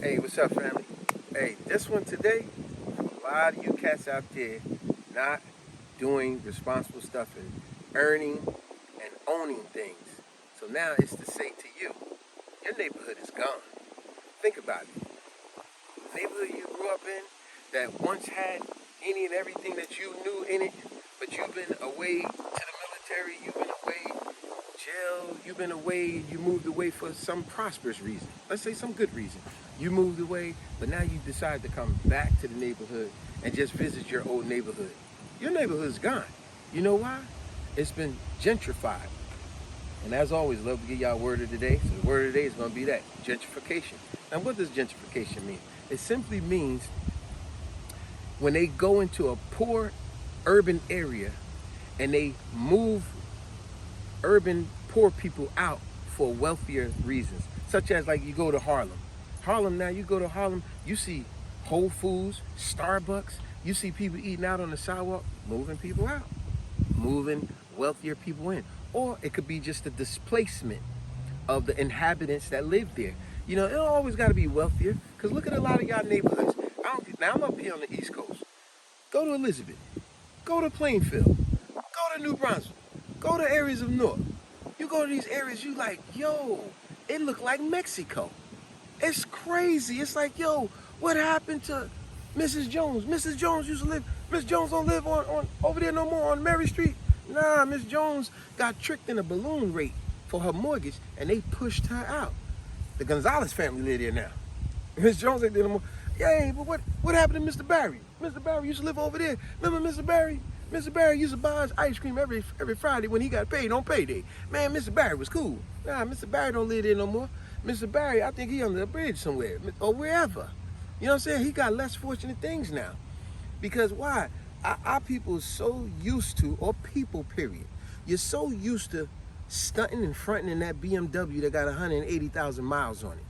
Hey, what's up, family? Hey, this one today, a lot of you cats out there not doing responsible stuff and earning and owning things. So now it's to say to you, your neighborhood is gone. Think about it. The neighborhood you grew up in that once had any and everything that you knew in it, but you've been away to the military, you've been away jail, you've been away, you moved away for some prosperous reason. Let's say some good reason. You moved away, but now you decide to come back to the neighborhood and just visit your old neighborhood. Your neighborhood's gone. You know why? It's been gentrified. And as always, love to give y'all a word of the day. So the word of the day is going to be that, gentrification. And what does gentrification mean? It simply means when they go into a poor urban area and they move urban poor people out for wealthier reasons, such as like you go to Harlem. Harlem now, you go to Harlem, you see Whole Foods, Starbucks, you see people eating out on the sidewalk, moving people out, moving wealthier people in. Or it could be just a displacement of the inhabitants that live there. You know, it don't always got to be wealthier, because look at a lot of y'all neighborhoods. Now I'm up here on the East Coast. Go to Elizabeth, go to Plainfield, go to New Brunswick, go to areas of North. You go to these areas, you like, yo, it look like Mexico. It's crazy. It's like, yo, what happened to Mrs. Jones? Mrs. Jones used to live, Miss Jones don't live on over there no more on Mary Street. Nah, Miss Jones got tricked in a balloon rate for her mortgage and they pushed her out. The Gonzalez family live there now. Miss Jones ain't there no more. Yeah, but what happened to Mr. Barry? Mr. Barry used to live over there. Remember Mr. Barry? Mr. Barry used to buy us ice cream every Friday when he got paid on payday. Man, Mr. Barry was cool. Nah, Mr. Barry don't live there no more. Mr. Barry, I think he under the bridge somewhere or wherever. You know what I'm saying? He got less fortunate things now. Because why? Our people are so used to, or people period, you're so used to stunting and fronting in that BMW that got 180,000 miles on it.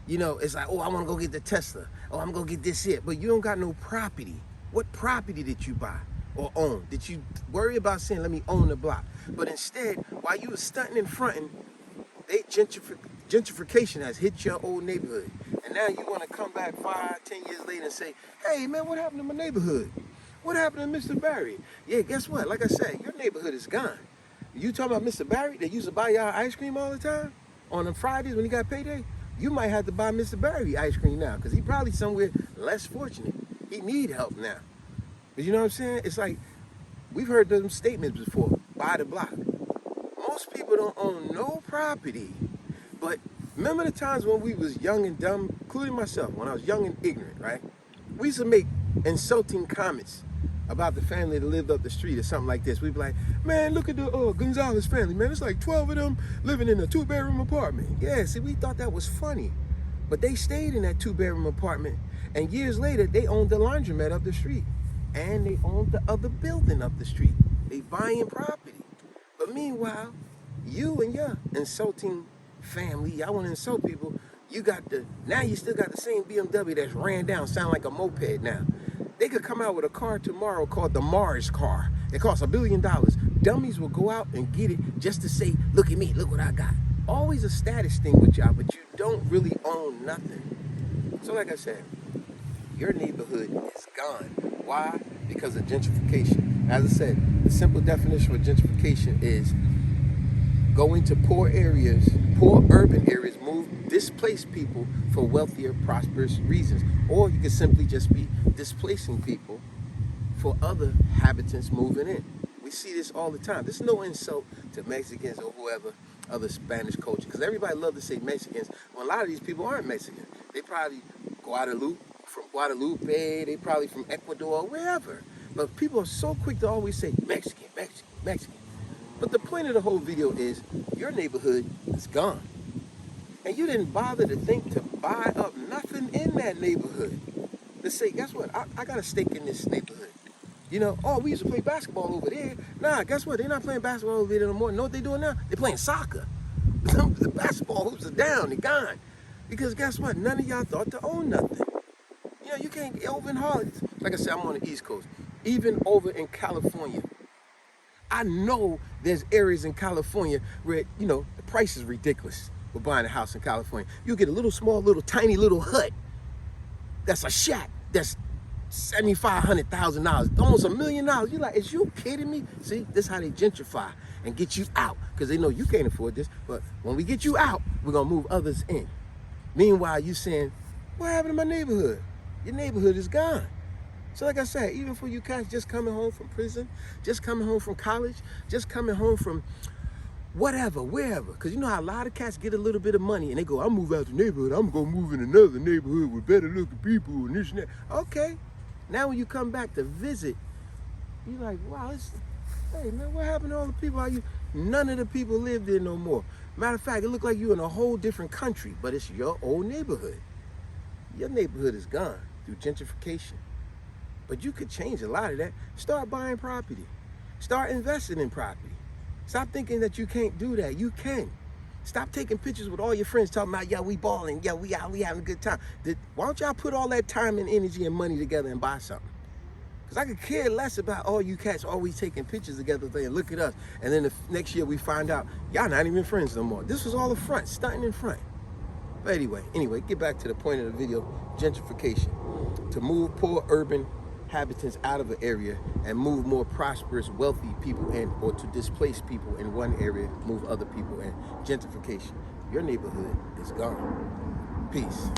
You know, it's like, oh, I want to go get the Tesla. Oh, I'm going to get this here. But you don't got no property. What property did you buy or own? Did you worry about saying, let me own the block? But instead, while you were stunting and fronting, gentrification has hit your old neighborhood. And now you want to come back 5, 10 years later and say, hey, man, what happened to my neighborhood? What happened to Mr. Barry? Yeah, guess what? Like I said, your neighborhood is gone. You talking about Mr. Barry that used to buy y'all ice cream all the time on the Fridays when he got payday? You might have to buy Mr. Barry ice cream now because he probably somewhere less fortunate. He need help now. But you know what I'm saying? It's like, we've heard them statements before, buy the block. Most people don't own no property. But remember the times when we was young and dumb, including myself, when I was young and ignorant, right? We used to make insulting comments about the family that lived up the street or something like this. We'd be like, man, look at the Gonzalez family, man. It's like 12 of them living in a 2-bedroom apartment. Yeah, see, we thought that was funny. But they stayed in that 2-bedroom apartment. And years later, they owned the laundromat up the street. And they owned the other building up the street. They buying property. But meanwhile, you and your insulting family, y'all want to insult people, now you still got the same BMW that's ran down, sound like a moped now. They could come out with a car tomorrow called the Mars car. It costs $1 billion. Dummies will go out and get it just to say, look at me, look what I got. Always a status thing with y'all, but you don't really own nothing. So like I said, your neighborhood is gone. Why? Because of gentrification. As I said, the simple definition of gentrification is going to poor areas, poor urban areas, displace people for wealthier, prosperous reasons. Or you could simply just be displacing people for other habitants moving in. We see this all the time. There's no insult to Mexicans or whoever, other Spanish culture, because everybody love to say Mexicans. Well, a lot of these people aren't Mexican. They probably from Guadalupe, they probably from Ecuador, wherever. But people are so quick to always say Mexican, Mexican, Mexican. But the point of the whole video is your neighborhood is gone. And you didn't bother to think to buy up nothing in that neighborhood. To say, guess what? I got a stake in this neighborhood. You know, oh, we used to play basketball over there. Nah, guess what? They're not playing basketball over there no more. Know what they're doing now? They're playing soccer. The basketball hoops are down, they're gone. Because guess what? None of y'all thought to own nothing. You know, you can't get over in Hollywood. Like I said, I'm on the East Coast. Even over in California. I know there's areas in California where, you know, the price is ridiculous. with buying a house in California. You get a little small, little tiny little hut. That's a shack. That's $7,500,000, almost $1 million. You're like, is you kidding me? See, this is how they gentrify and get you out, because they know you can't afford this. But when we get you out, we're gonna move others in. Meanwhile, you saying, what happened to my neighborhood? Your neighborhood is gone. So like I said, even for you guys just coming home from prison, just coming home from college, just coming home from whatever, wherever. Because you know how a lot of cats get a little bit of money and they go, I'll move out the neighborhood, I'm going to move in another neighborhood with better looking people and this and that. Okay. Now when you come back to visit, you're like, wow, hey man, what happened to all the people? None of the people live there no more. Matter of fact, it looked like you're in a whole different country, but it's your old neighborhood. Your neighborhood is gone through gentrification. But you could change a lot of that. Start buying property. Start investing in property. Stop thinking that you can't do that. You can. Stop taking pictures with all your friends talking about, yeah, we balling, yeah, we out, we having a good time. Why don't y'all put all that time and energy and money together and buy something? Because I could care less about all you cats always taking pictures together saying, look at us. And then the next year we find out, y'all not even friends no more. This was all a front, stunting in front. But anyway, get back to the point of the video, gentrification. To move poor urban inhabitants out of an area and move more prosperous, wealthy people in, or to displace people in one area, move other people in. Gentrification. Your neighborhood is gone. Peace.